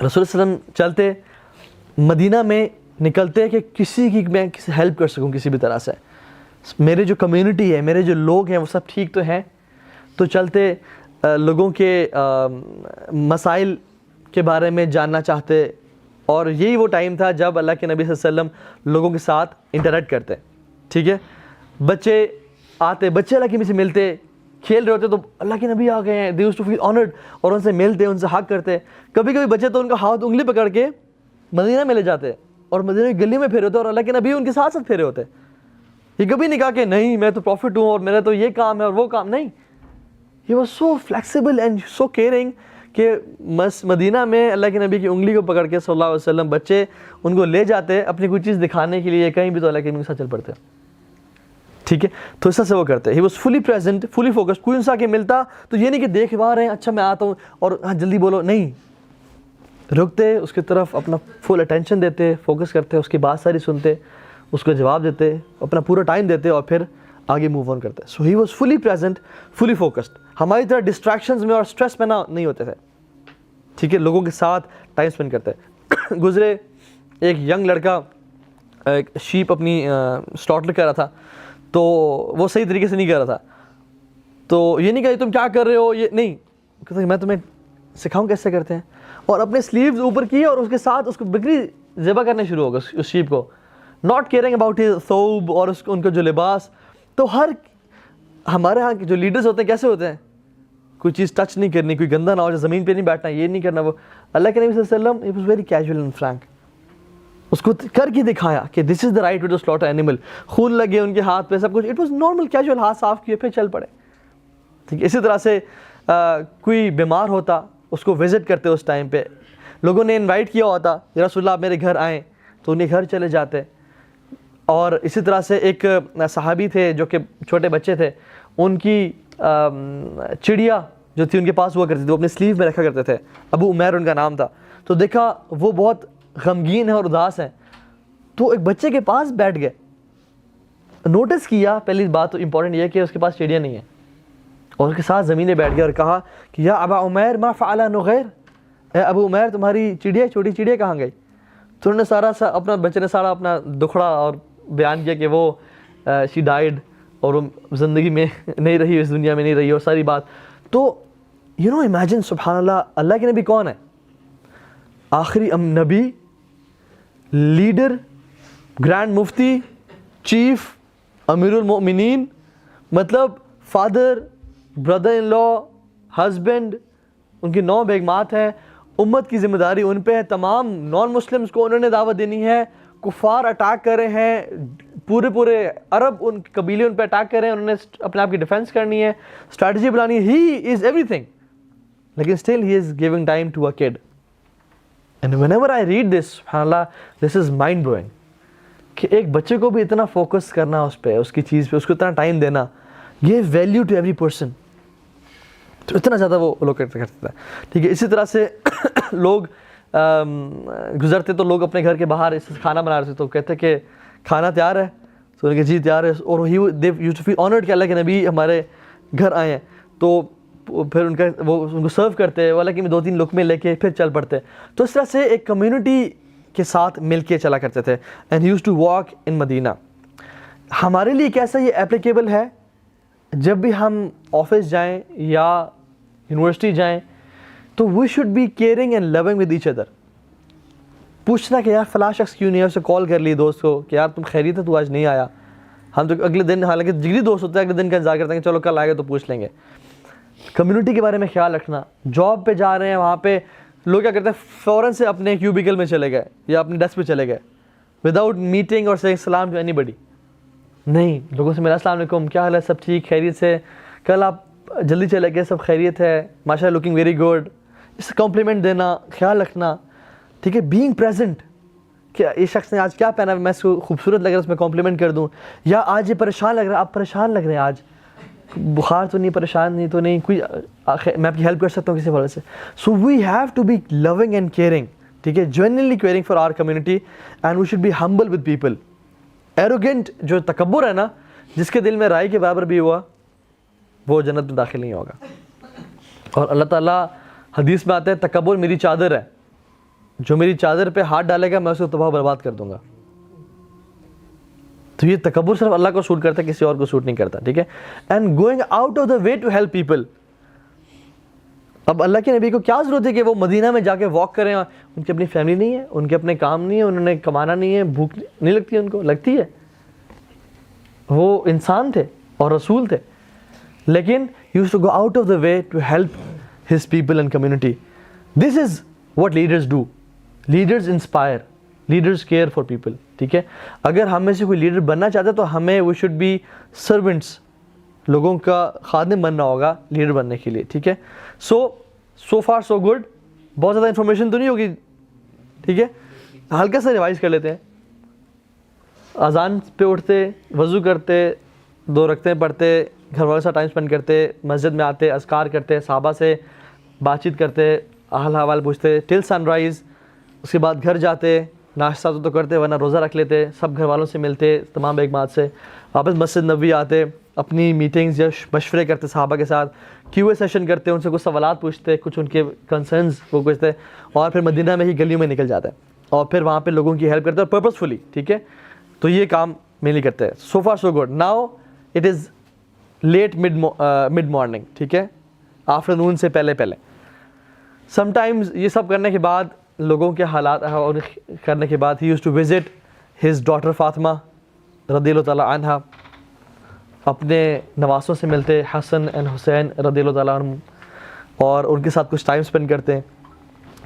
رسول صلی اللہ علیہ وسلم چلتے مدینہ میں نکلتے کہ کسی کی میں ہیلپ کر سکوں کسی بھی طرح سے، میرے جو کمیونٹی ہے، میرے جو لوگ ہیں وہ سب ٹھیک تو ہیں. تو چلتے لوگوں کے مسائل کے بارے میں جاننا چاہتے. اور یہی وہ ٹائم تھا جب اللہ کے نبی صلی اللہ علیہ وسلم لوگوں کے ساتھ انٹریکٹ کرتے. ٹھیک ہے، بچے آتے، بچے اللہ کے نبی سے ملتے، کھیل رہے ہوتے تو اللہ کے نبی آ گئے ہیں، they used to feel honoured, اور ان سے ملتے، ان سے حق کرتے. کبھی کبھی بچے تو ان کا ہاتھ انگلی پکڑ کے مدینہ میں لے جاتے اور مدینہ کی گلی میں پھیرے ہوتے اور اللہ کے نبی ان کے ساتھ ساتھ پھیرے ہوتے. یہ کبھی نہیں کہا کہ نہیں میں تو پروفٹ ہوں اور میرا تو یہ کام ہے اور وہ کام نہیں. He was so flexible and so caring کہ مدینہ میں اللہ کے نبی کی انگلی کو پکڑ کے صلی اللہ علیہ وسلم بچے ان کو لے جاتے اپنی کوئی چیز دکھانے کے لیے، کہیں بھی تو اللہ کے نبی کے ساتھ چل پڑتے. ٹھیک ہے، تو اس طرح سے وہ کرتے. ہی was fully present, fully focus. کوئی ان سے آ کے ملتا تو یہ نہیں کہ دیکھ رہے ہیں اچھا میں آتا ہوں اور ہاں جلدی بولو، نہیں، رکتے، اس کی طرف اپنا فل اٹینشن دیتے، فوکس کرتے، اس کی بات ساری سنتے، اس کو جواب دیتے، اپنا پورا ٹائم دیتے اور پھر آگے موو آن کرتے. So he was fully present, fully focused. ہماری طرح ڈسٹریکشنز میں اور اسٹریس میں نہیں ہوتے تھے. ٹھیک ہے، لوگوں کے ساتھ ٹائم اسپینڈ کرتے. گزرے ایک ینگ لڑکا ایک شیپ اپنی سلاٹر کر رہا تھا، تو وہ صحیح طریقے سے نہیں کر رہا تھا. تو یہ نہیں کہا تم کیا کر رہے ہو، یہ نہیں کہ میں تمہیں سکھاؤں کیسے کرتے ہیں. اور اپنے سلیوز اوپر کیے اور اس کے ساتھ اس کو بکری ذبح کرنے شروع ہو گئے اس شیپ کو، ناٹ کیئرنگ اباؤٹ ہز ثوب اور ان کا جو لباس. تو ہمارے ہاں کے جو لیڈرز ہوتے ہیں کیسے ہوتے ہیں، کوئی چیز ٹچ نہیں کرنی، کوئی گندا نہ ہو جائے، زمین پہ نہیں بیٹھنا، یہ نہیں کرنا. وہ اللہ کے نبی صلی اللہ علیہ وسلم it was very casual and frank. اس کو کر کے دکھایا کہ this is the right way to slaughter animal. خون لگے ان کے ہاتھ پہ، سب کچھ، اٹ واز نارمل کیجول، ہاتھ صاف کیے پھر چل پڑے. ٹھیک ہے، اسی طرح سے کوئی بیمار ہوتا اس کو وزٹ کرتے، اس ٹائم پہ لوگوں نے انوائٹ کیا ہوتا یا رسول اللہ آپ میرے گھر آئیں تو انہیں گھر چلے جاتے. اور اسی طرح سے ایک صحابی تھے جو کہ چھوٹے بچے تھے، ان کی چڑیا جو تھی ان کے پاس ہوا کرتی تھی، وہ اپنے سلیو میں رکھا کرتے تھے. ابو عمیر ان کا نام تھا. تو دیکھا وہ بہت غمگین ہے اور اداس ہیں، تو ایک بچے کے پاس بیٹھ گئے. نوٹس کیا، پہلی بات تو امپورٹنٹ یہ ہے کہ اس کے پاس چڑیا نہیں ہے، اور اس کے ساتھ زمین میں بیٹھ گیا اور کہا کہ یا ابا عمیر ما فعل نغیر، اے ابو عمیر تمہاری چڑیا، چھوٹی چڑیا کہاں گئی. تو انہوں نے اپنا بچے نے سارا اپنا دکھڑا اور بیان کیا کہ وہ شی ڈائیڈ اور وہ زندگی میں نہیں رہی، اس دنیا میں نہیں رہی، اور ساری بات. تو امیجن سبحان اللہ، اللہ کے نبی کون ہے؟ آخری نبی، لیڈر، گرینڈ مفتی، چیف، امیر المؤمنین، مطلب father, brother in law, husband, ان کی 9 بیگمات ہیں، امت کی ذمہ داری ان پہ ہے. تمام نان مسلمس کو انہوں نے دعوت دینی ہے. کفار اٹیک کر رہے ہیں، پورے عرب ان قبیلے ان پہ اٹیک کر رہے ہیں، انہوں نے اپنے آپ کی ڈیفینس کرنی ہے، اسٹریٹجی بنانی ہے. ہی از ایوری تھنگ، لیکن still he is giving time to a kid. And whenever I read this, سبحان اللہ، دس از مائنڈ بلوئنگ کہ ایک بچے کو بھی اتنا فوکس کرنا اس پہ، اس کی چیز پہ، اس کو اتنا ٹائم دینا، یہ ویلیو ٹو ایوری پرسن. تو اتنا زیادہ وہ لوگ کرتے تھے. ٹھیک ہے، اسی طرح سے لوگ گزرتے تو لوگ اپنے گھر کے باہر کھانا بنا رہے تھے، تو کہتے کہ کھانا تیار ہے، تو انہوں نے کہا جی تیار ہے. اور they used to feel honoured کہ اللہ کے نبی ہمارے گھر آئے ہیں. تو پھر وہ ان کو سرو کرتے، وہ اللہ کے 2-3 لقمے لے کے پھر چل پڑتے. تو اس طرح سے ایک کمیونٹی کے ساتھ مل کے چلا کرتے تھے. And used to walk in Medina. ہمارے لیے کیسا یہ اپلیکیبل ہے؟ جب بھی ہم آفس جائیں یا یونیورسٹی جائیں تو we should be caring and loving with each other. پوچھنا کہ یار فلاں شخص کیوں نہیں ہے، اسے کال کر لی دوست کو کہ یار تم خیریت ہے، تو آج نہیں آیا. ہم تو اگلے دن، حالانکہ جگری دوست ہوتے ہیں، اگلے دن کا انتظار کرتے ہیں کہ چلو کل آئے گا تو پوچھ لیں گے. کمیونٹی کے بارے میں خیال رکھنا. جاب پہ جا رہے ہیں، وہاں پہ لوگ کیا کرتے ہیں، فوراً سے اپنے کیوبیکل میں چلے گئے یا اپنی ڈیسک پہ چلے گئے وداؤٹ میٹنگ اور سیئنگ سلام ٹو اینی بڈی. نہیں، لوگوں سے میرا السلام علیکم، کیا حال ہے، سب ٹھیک، خیریت سے، کل آپ جلدی چلے گئے، سب خیریت ہے، ماشاء اللہ لکنگ ویری گڈ. اس سے کمپلیمنٹ دینا، خیال رکھنا. ٹھیک ہے، بینگ پریزنٹ کہ یہ شخص نے آج کیا پہنا ہے، میں اس کو خوبصورت لگ رہا ہے، اس میں کمپلیمنٹ کر دوں. یا آج یہ پریشان لگ رہا ہے، آپ پریشان لگ رہے ہیں، آج بخار تو نہیں، پریشان نہیں تو نہیں، کوئی میں آپ کی ہیلپ کر سکتا ہوں کسی وجہ سے. So we have to be loving and caring. ٹھیک ہے، genuinely caring for our community and we should be humble with people. Arrogant جو تکبر ہے نا، جس کے دل میں رائے کے برابر بھی ہوا، وہ جنت میں داخل نہیں ہوگا. اور اللہ تعالیٰ حدیث میں آتا ہے تکبر میری چادر ہے. جو میری چادر پہ ہاتھ ڈالے گا میں اسے تباہ برباد کر دوں گا. تو یہ تکبر صرف اللہ کو سوٹ کرتا ہے, کسی اور کو سوٹ نہیں کرتا, ٹھیک ہے. And going out of the way to help people. اب اللہ کے نبی کو کیا ضرورت ہے کہ وہ مدینہ میں جا کے واک کریں, ان کی اپنی فیملی نہیں ہے, ان کے اپنے کام نہیں ہے, انہوں نے کمانا نہیں ہے, بھوک نہیں لگتی, ان کو لگتی ہے, وہ انسان تھے اور رسول تھے, لیکن he used to go out of the way to help his people and community. This is what leaders do. Leaders inspire, leaders care for people, ٹھیک ہے. اگر ہم میں سے کوئی لیڈر بننا چاہتا ہے تو ہمیں we should be servants, لوگوں کا خادم بننا ہوگا لیڈر بننے کے لیے, ٹھیک ہے. so far so good. بہت زیادہ انفارمیشن تو نہیں ہوگی, ٹھیک ہے, ہلکا سا ریوائز کر لیتے ہیں. اذان پہ اٹھتے, وضو کرتے, 2 رکعتیں پڑھتے, گھر والوں سے ٹائم اسپینڈ کرتے, مسجد میں آتے, اذکار کرتے, صحابہ سے بات چیت کرتے, حال حوال پوچھتے ٹل سن رائز. اس کے بعد گھر جاتے, ناشتہ تو کرتے ورنہ روزہ رکھ لیتے, سب گھر والوں سے ملتے, تمام بیگمات سے, واپس مسجد نبوی آتے, اپنی میٹنگز یا مشورے کرتے صحابہ کے ساتھ, کیو اے سیشن کرتے, ان سے کچھ سوالات پوچھتے, کچھ ان کے کنسرنز وہ پوچھتے, اور پھر مدینہ میں ہی گلیوں میں نکل جاتے اور پھر وہاں پہ لوگوں کی ہیلپ کرتے اور پرپزفلی, ٹھیک ہے. تو یہ کام مینلی کرتے ہیں. So far so good. Now it is late mid morning, ٹھیک ہے, آفٹر نون سے پہلے. سم ٹائمز یہ سب کرنے کے بعد, لوگوں کے حالات اور کرنے کے بعد, he use to visit his daughter Fatima رضی اللہ تعالیٰ عنہا, اپنے نواسوں سے ملتے, حسن اینڈ حسین رضی اللہ تعالیٰ عنہ, اور ان کے ساتھ کچھ ٹائم اسپینڈ کرتے,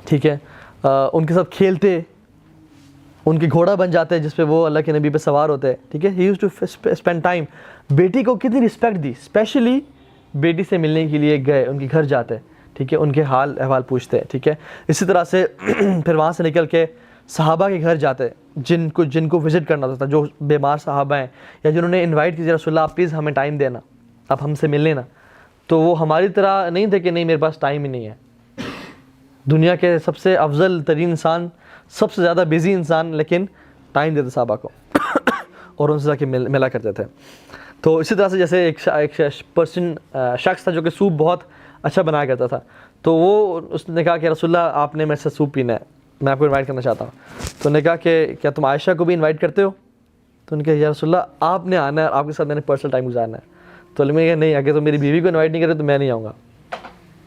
ٹھیک ہے, ان کے ساتھ کھیلتے, ان کے گھوڑا بن جاتے جس پہ وہ اللہ کے نبی پہ سوار ہوتے, ٹھیک ہے. ہی یوز ٹو اسپینڈ ٹائم. بیٹی کو کتنی رسپیکٹ دی, اسپیشلی بیٹی سے ملنے کے لیے گئے, ان کے گھر جاتے, ٹھیک ہے, ان کے حال احوال پوچھتے, ٹھیک ہے. اسی طرح سے پھر وہاں سے نکل کے صحابہ کے گھر جاتے, جن کو وزٹ کرنا ہوتا تھا, جو بیمار صحابہ ہیں یا جنہوں نے انوائٹ کیا, رسول اللہ آپ پلیز ہمیں ٹائم دینا, آپ ہم سے مل لینا. تو وہ ہماری طرح نہیں تھے کہ نہیں میرے پاس ٹائم ہی نہیں ہے. دنیا کے سب سے افضل ترین انسان, سب سے زیادہ بیزی انسان, لیکن ٹائم دیتے صحابہ کو اور ان سے جا کے ملا کرتے تھے. تو اسی طرح سے جیسے ایک شخص تھا جو کہ سوپ بہت اچھا بنایا کرتا تھا, تو وہ اس نے کہا کہ رسول اللہ آپ نے میرے سے سوپ پینا ہے, میں آپ کو انوائٹ کرنا چاہتا ہوں. تو انہوں نے کہا کہ کیا تم عائشہ کو بھی انوائٹ کرتے ہو؟ تو انہوں نے کہا یا رسول اللہ آپ نے آنا ہے, آپ کے ساتھ میں نے پرسنل ٹائم گزارنا ہے. تو میں نے کہا نہیں, اگر تو میری بیوی کو انوائٹ نہیں کرے تو میں نہیں آؤں گا. تو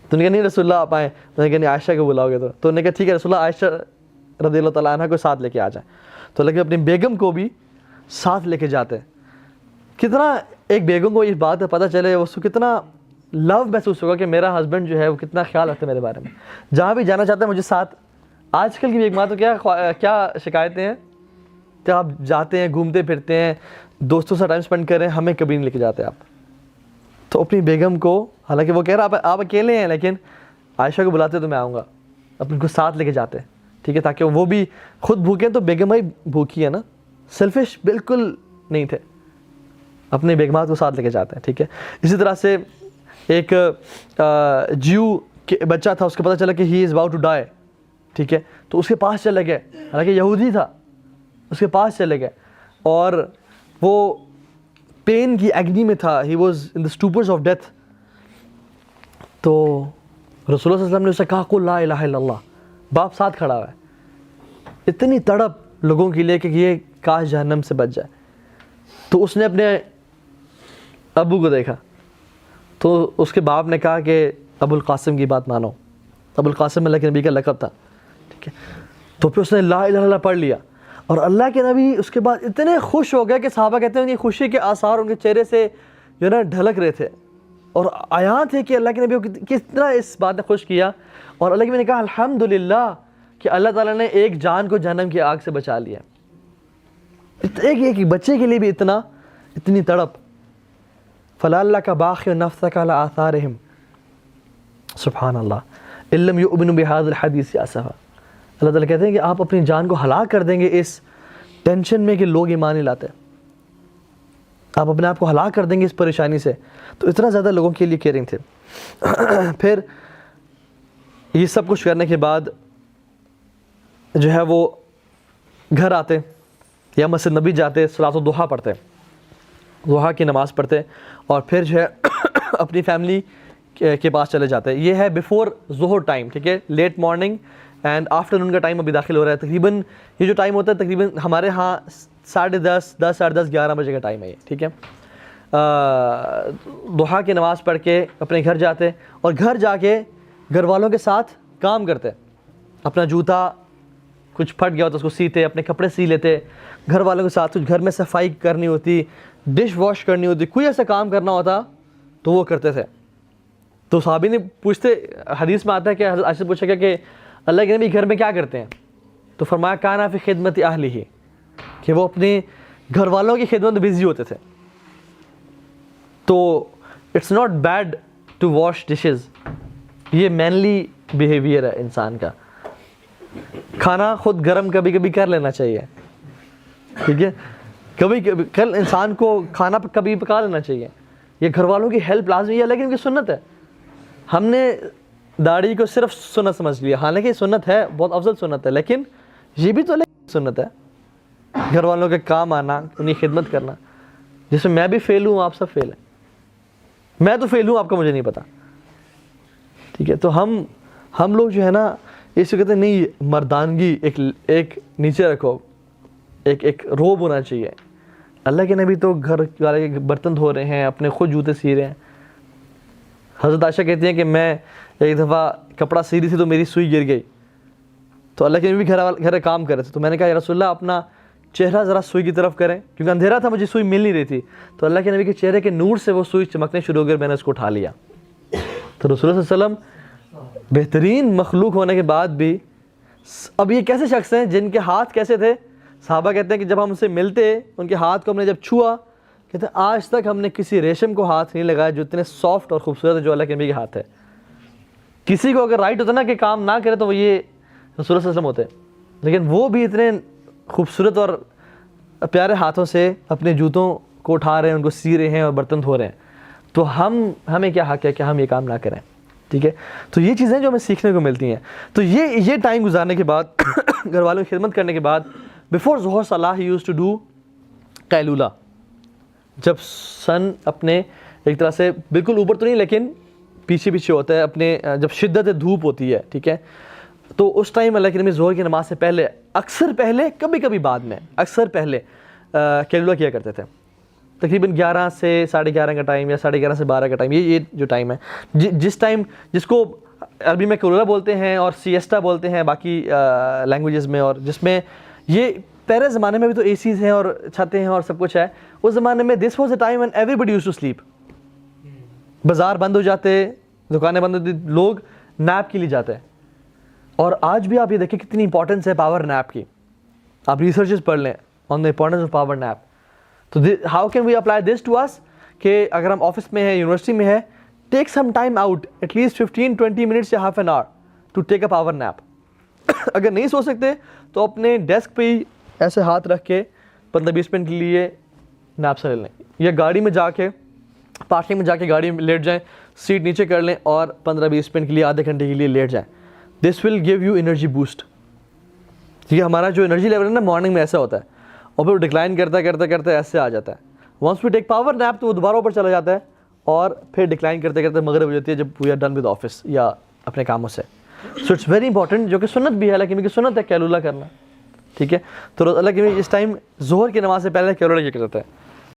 انہوں نے کہا نہیں رسول اللہ آپ آئیں. میں نے کہا نہیں عائشہ کو بلاؤ گے تو انہوں نے کہا ٹھیک ہے رسول اللہ عائشہ رضی اللہ تعالیٰ عنہ کو ساتھ لے کے آ جائیں. تو لیکن اپنی بیگم کو بھی ساتھ لے کے جاتے. کتنا ایک بیگم کو یہ بات پتہ چلے, اس کو کتنا لو محسوس ہوگا کہ میرا ہسبینڈ جو ہے وہ کتنا خیال رکھتا ہے میرے بارے میں, جہاں بھی جانا چاہتا ہے مجھے ساتھ. آج کل کی بیگمات تو کیا شکایتیں ہیں کہ آپ جاتے ہیں, گھومتے پھرتے ہیں, دوستوں سے ٹائم اسپینڈ کر رہے ہیں, ہمیں کبھی نہیں لے کے جاتے آپ. تو اپنی بیگم کو, حالانکہ وہ کہہ رہا آپ اکیلے ہیں, لیکن عائشہ کو بلاتے تو میں آؤں گا, اپنے کو ساتھ لے کے جاتے, ٹھیک ہے, تاکہ وہ بھی خود بھوکے تو بیگم بھائی بھوکی ہے نا, سیلفش بالکل نہیں تھے, اپنے بیگمات کو ساتھ لے کے جاتے ہیں, ٹھیک ہے. اسی طرح سے ایک جیو بچہ تھا, اس کو پتہ چلا کہ ہی از اباؤٹ ٹو ڈائی, ٹھیک ہے, تو اس کے پاس چلے گئے, حالانکہ یہودی تھا, اس کے پاس چلے گئے, اور وہ پین کی ایگنی میں تھا, he was in the stupors of death. تو رسول اللہ صلی اللہ علیہ وسلم نے اسے کہا قل لا الہ الا اللہ, باپ ساتھ کھڑا ہوا ہے. اتنی تڑپ لوگوں کے لیے کہ یہ کاش جہنم سے بچ جائے. تو اس نے اپنے ابو کو دیکھا, تو اس کے باپ نے کہا کہ ابو القاسم کی بات مانو. ابو القاسم اللہ کے نبی کا لقب تھا, ٹھیک ہے. تو پھر اس نے لا الہ الا اللہ پڑھ لیا, اور اللہ کے نبی اس کے بعد اتنے خوش ہو گئے کہ صحابہ کہتے ہیں ان کی خوشی کے آثار ان کے چہرے سے جو ہے نا ڈھلک رہے تھے, اور آیات تھے کہ اللہ کے نبی کو کس طرح اس بات نے خوش کیا. اور اللہ کے نبی نے کہا الحمدللہ کہ اللہ تعالیٰ نے ایک جان کو جہنم کی آگ سے بچا لیا. ایک بچے کے لیے بھی اتنی تڑپ. فَلَعَلَّكَ بَاخِعٌ نَفْسَكَ عَلَىٰ آثَارِهِمْ. سبحان اللہ إِن لَّمْ يُؤْمِنُوا بِهَٰذَا الْحَدِيثِ آسَفًا. اللہ تعالیٰ کہتے ہیں کہ آپ اپنی جان کو ہلاک کر دیں گے اس ٹینشن میں کہ لوگ ایمان نہیں لاتے, آپ اپنے آپ کو ہلاک کر دیں گے اس پریشانی سے. تو اتنا زیادہ لوگوں کے لیے کیئرنگ تھے. پھر یہ سب کچھ کرنے کے بعد جو ہے وہ گھر آتے یا مسجد نبی جاتے, صلاۃ الضحیٰ پڑھتے, ضحیٰ کی نماز پڑھتے, اور پھر جو ہے اپنی فیملی کے پاس چلے جاتے. یہ ہے بیفور ظہر ٹائم, ٹھیک ہے, لیٹ مارننگ اینڈ آفٹرنون کا ٹائم ابھی داخل ہو رہا ہے. تقریباً یہ جو ٹائم ہوتا ہے تقریباً ہمارے ہاں 10:30 10 11 بجے کا ٹائم ہے یہ, ٹھیک ہے. ضحیٰ کی نماز پڑھ کے اپنے گھر جاتے اور گھر جا کے گھر والوں کے ساتھ کام کرتے, اپنا جوتا کچھ پھٹ گیا ہوتا اس کو سیتے, اپنے کپڑے سی لیتے, گھر والوں کے ساتھ کچھ گھر میں صفائی کرنی ہوتی, ڈش واش کرنی ہوتی, کوئی ایسا کام کرنا ہوتا تو وہ کرتے تھے. تو صحابی نے پوچھتے, حدیث میں آتا ہے کہ حضرت عائشہ سے پوچھا گیا کہ اللہ کے نبی گھر میں کیا کرتے ہیں, تو فرمایا کانا فی خدمت اہلہ, کہ وہ اپنے گھر والوں کی خدمت میں بزی ہوتے تھے. تو it's not bad to wash dishes, یہ مینلی بیہیویئر ہے انسان کا. کھانا خود گرم کبھی کبھی کر لینا چاہیے, ٹھیک ہے, کبھی کبھی کل انسان کو کھانا کبھی پکا لینا چاہیے. یہ گھر والوں کی ہیلپ لازمی ہے, لیکن ان کی سنت ہے. ہم نے داڑھی کو صرف سنت سمجھ لیا, حالانکہ یہ سنت ہے, بہت افضل سنت ہے, لیکن یہ بھی تو سنت ہے. گھر والوں کے کام آنا, انہیں خدمت کرنا, جس میں بھی فیل ہوں آپ سب فیل ہیں. میں تو فیل ہوں, آپ کو مجھے نہیں پتا, ٹھیک ہے. تو ہم لوگ جو ہے نا اس کو کہتے ہیں نہیں, مردانگی ایک نیچے رکھو, ایک روب ہونا چاہیے. اللہ کے نبی تو گھر والے کے برتن دھو رہے ہیں, اپنے خود جوتے سی رہے ہیں. حضرت عائشہ کہتی ہیں کہ میں ایک دفعہ کپڑا سی رہی تھی تو میری سوئی گر گئی, تو اللہ کے نبی گھر کام کر رہے تھے, تو میں نے کہا یا رسول اللہ اپنا چہرہ ذرا سوئی کی طرف کریں, کیونکہ اندھیرا تھا, مجھے سوئی مل نہیں رہی تھی. تو اللہ کے نبی کے چہرے کے نور سے وہ سوئی چمکنے شروع ہو گئی, میں نے اس کو اٹھا لیا. تو رسول اللہ صلی اللہ علیہ وسلم بہترین مخلوق ہونے کے بعد بھی, اب یہ کیسے شخص ہیں جن کے ہاتھ کیسے تھے؟ صحابہ کہتے ہیں کہ جب ہم ان سے ملتے, ان کے ہاتھ کو ہم نے جب چھوا, کہتے ہیں آج تک ہم نے کسی ریشم کو ہاتھ نہیں لگایا جو اتنے سافٹ اور خوبصورت ہے جو اللہ کے نبی کے ہاتھ ہے. کسی کو اگر رائٹ ہوتا نا کہ کام نہ کرے تو وہ یہ رسول اللہ صلی اللہ علیہ وسلم ہوتے, لیکن وہ بھی اتنے خوبصورت اور پیارے ہاتھوں سے اپنے جوتوں کو اٹھا رہے ہیں, ان کو سی رہے ہیں اور برتن دھو رہے ہیں. تو ہمیں کیا حق ہے کہ ہم یہ کام نہ کریں, ٹھیک ہے. تو یہ چیزیں جو ہمیں سیکھنے کو ملتی ہیں. تو یہ ٹائم گزارنے کے بعد, گھر والوں کی خدمت کرنے کے بعد, بیفور ظہر صلاح ہی یوز ٹو ڈو قیلولہ. جب سن اپنے ایک طرح سے بالکل اوپر تو نہیں لیکن پیچھے ہوتا ہے, اپنے جب شدت دھوپ ہوتی ہے, ٹھیک ہے, تو اس ٹائم اللہ کے نبی ظہر کی نماز سے پہلے, اکثر پہلے, کبھی کبھی بعد میں, اکثر پہلے قیلولہ کیا کرتے تھے. تقریباً 11 سے 11:30 کا ٹائم یا 11:30 سے 12 کا ٹائم, یہ جو ٹائم ہے, جس ٹائم جس کو عربی میں قیلولہ بولتے ہیں اور سیسٹا بولتے ہیں باقی لینگویجز میں, اور جس میں یہ پہلے زمانے میں بھی تو اے سیز ہیں اور چھتیں ہیں اور سب کچھ ہے. اس زمانے میں this was a time when everybody used to sleep. بازار بند ہو جاتے, دکانیں بند ہوتی, لوگ نیپ کے لیے جاتے ہیں. اور آج بھی آپ یہ دیکھیں کتنی امپورٹنس ہے پاور نیپ کی. آپ ریسرچز پڑھ لیں on the importance of power nap. تو how can we apply this to us, کہ اگر ہم آفس میں ہیں, یونیورسٹی میں ہے, take some time out, at least 15-20 minutes یا half an hour to take a power nap. اگر نہیں سو سکتے تو اپنے ڈیسک پہ ہی ایسے ہاتھ رکھ کے 15-20 منٹ کے لیے نیپ سے لے لیں, یا گاڑی میں جا کے, پارکنگ میں جا کے گاڑی میں لیٹ جائیں, سیٹ نیچے کر لیں اور 15-20 منٹ کے لیے, آدھے گھنٹے کے لیے لیٹ جائیں. This will give you energy boost. ٹھیک ہے, ہمارا جو انرجی لیول ہے نا مارننگ میں ایسا ہوتا ہے, اور پھر ڈکلائن کرتے ایسے آ جاتا ہے. Once we take power nap تو وہ دوبارہ اوپر چلا جاتا ہے, اور پھر ڈکلائن کرتے مغرب ہو جاتی ہے جب we are done with office یا اپنے کاموں سے. سو اٹس ویری امپورٹنٹ, جو کہ سنت بھی ہے, لیکن سنت ہے قیلولہ کرنا, ٹھیک ہے. تو اللہ کے اس ٹائم ظہر کی نماز سے پہلے قیلولہ کیا کرتا ہے.